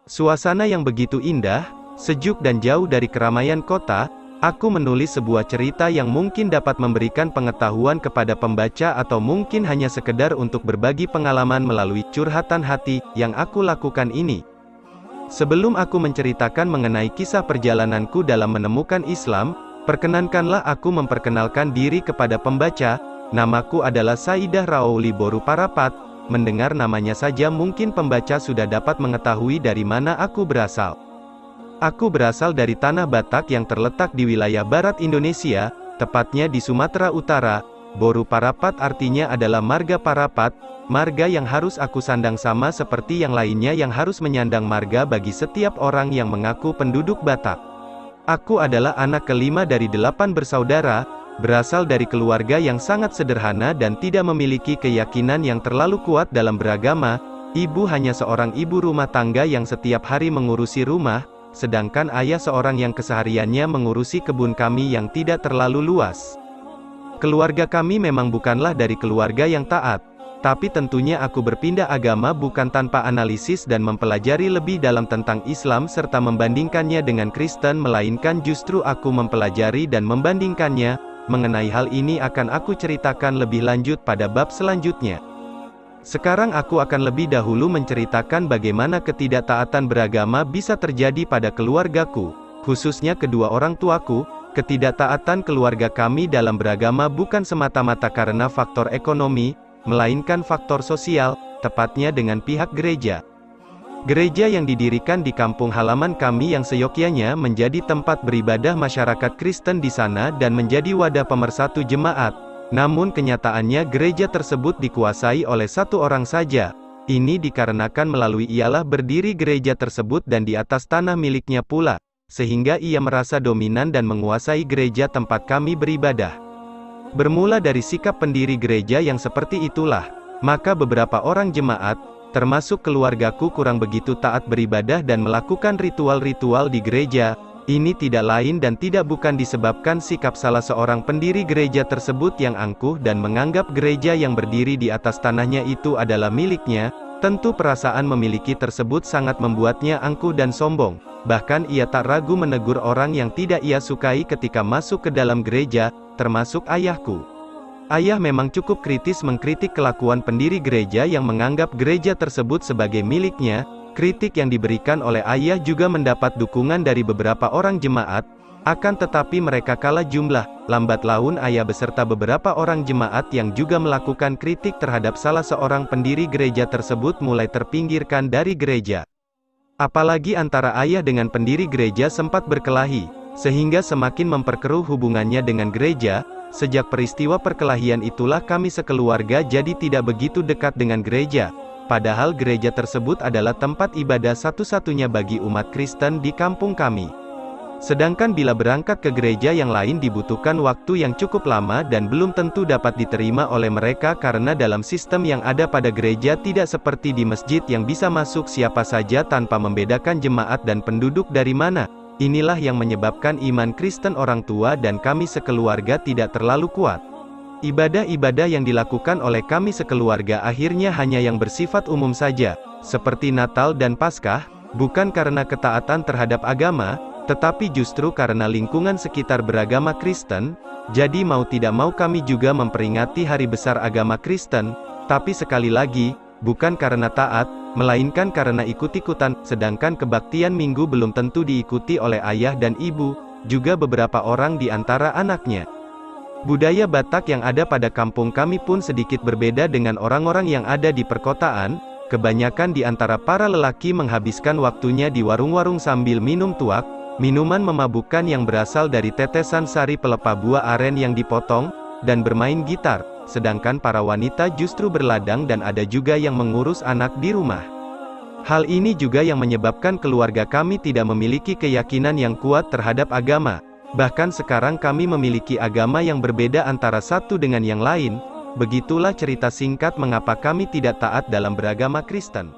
Suasana yang begitu indah, sejuk dan jauh dari keramaian kota, aku menulis sebuah cerita yang mungkin dapat memberikan pengetahuan kepada pembaca atau mungkin hanya sekedar untuk berbagi pengalaman melalui curhatan hati yang aku lakukan ini. Sebelum aku menceritakan mengenai kisah perjalananku dalam menemukan Islam, perkenankanlah aku memperkenalkan diri kepada pembaca. Namaku adalah Saidah Raouli Boru Parapat. Mendengar namanya saja mungkin pembaca sudah dapat mengetahui dari mana aku berasal. Aku berasal dari tanah Batak yang terletak di wilayah barat Indonesia, tepatnya di Sumatera Utara. Boru Parapat artinya adalah marga Parapat, marga yang harus aku sandang sama seperti yang lainnya yang harus menyandang marga bagi setiap orang yang mengaku penduduk Batak. Aku adalah anak kelima dari 8 bersaudara, berasal dari keluarga yang sangat sederhana dan tidak memiliki keyakinan yang terlalu kuat dalam beragama. Ibu hanya seorang ibu rumah tangga yang setiap hari mengurusi rumah, sedangkan ayah seorang yang kesehariannya mengurusi kebun kami yang tidak terlalu luas. Keluarga kami memang bukanlah dari keluarga yang taat, tapi tentunya aku berpindah agama bukan tanpa analisis dan mempelajari lebih dalam tentang Islam serta membandingkannya dengan Kristen, melainkan justru aku mempelajari dan membandingkannya. Mengenai hal ini akan aku ceritakan lebih lanjut pada bab selanjutnya. Sekarang aku akan lebih dahulu menceritakan bagaimana ketidaktaatan beragama bisa terjadi pada keluargaku, khususnya kedua orang tuaku. Ketidaktaatan keluarga kami dalam beragama bukan semata-mata karena faktor ekonomi, melainkan faktor sosial, tepatnya dengan pihak gereja. Gereja yang didirikan di kampung halaman kami yang seyogyanya menjadi tempat beribadah masyarakat Kristen di sana dan menjadi wadah pemersatu jemaat. Namun kenyataannya gereja tersebut dikuasai oleh satu orang saja. Ini dikarenakan melalui ialah berdiri gereja tersebut dan di atas tanah miliknya pula, sehingga ia merasa dominan dan menguasai gereja tempat kami beribadah. Bermula dari sikap pendiri gereja yang seperti itulah, maka beberapa orang jemaat, termasuk keluargaku kurang begitu taat beribadah dan melakukan ritual-ritual di gereja. Ini tidak lain dan tidak bukan disebabkan sikap salah seorang pendiri gereja tersebut yang angkuh dan menganggap gereja yang berdiri di atas tanahnya itu adalah miliknya. Tentu perasaan memiliki tersebut sangat membuatnya angkuh dan sombong. Bahkan ia tak ragu menegur orang yang tidak ia sukai ketika masuk ke dalam gereja, termasuk ayahku. Ayah memang cukup kritis mengkritik kelakuan pendiri gereja yang menganggap gereja tersebut sebagai miliknya. Kritik yang diberikan oleh ayah juga mendapat dukungan dari beberapa orang jemaat, akan tetapi mereka kalah jumlah. Lambat laun ayah beserta beberapa orang jemaat yang juga melakukan kritik terhadap salah seorang pendiri gereja tersebut mulai terpinggirkan dari gereja. Apalagi antara ayah dengan pendiri gereja sempat berkelahi, sehingga semakin memperkeruh hubungannya dengan gereja. Sejak peristiwa perkelahian itulah kami sekeluarga jadi tidak begitu dekat dengan gereja, padahal gereja tersebut adalah tempat ibadah satu-satunya bagi umat Kristen di kampung kami. Sedangkan bila berangkat ke gereja yang lain dibutuhkan waktu yang cukup lama dan belum tentu dapat diterima oleh mereka karena dalam sistem yang ada pada gereja tidak seperti di masjid yang bisa masuk siapa saja tanpa membedakan jemaat dan penduduk dari mana. Inilah yang menyebabkan iman Kristen orang tua dan kami sekeluarga tidak terlalu kuat. Ibadah-ibadah yang dilakukan oleh kami sekeluarga akhirnya hanya yang bersifat umum saja, seperti Natal dan Paskah, bukan karena ketaatan terhadap agama, tetapi justru karena lingkungan sekitar beragama Kristen. Jadi mau tidak mau kami juga memperingati hari besar agama Kristen, tapi sekali lagi, bukan karena taat, melainkan karena ikut-ikutan. Sedangkan kebaktian minggu belum tentu diikuti oleh ayah dan ibu, juga beberapa orang di antara anaknya. Budaya Batak yang ada pada kampung kami pun sedikit berbeda dengan orang-orang yang ada di perkotaan. Kebanyakan di antara para lelaki menghabiskan waktunya di warung-warung sambil minum tuak, minuman memabukkan yang berasal dari tetesan sari pelepah buah aren yang dipotong, dan bermain gitar. Sedangkan para wanita justru berladang dan ada juga yang mengurus anak di rumah. Hal ini juga yang menyebabkan keluarga kami tidak memiliki keyakinan yang kuat terhadap agama. Bahkan sekarang kami memiliki agama yang berbeda antara satu dengan yang lain. Begitulah cerita singkat mengapa kami tidak taat dalam beragama Kristen.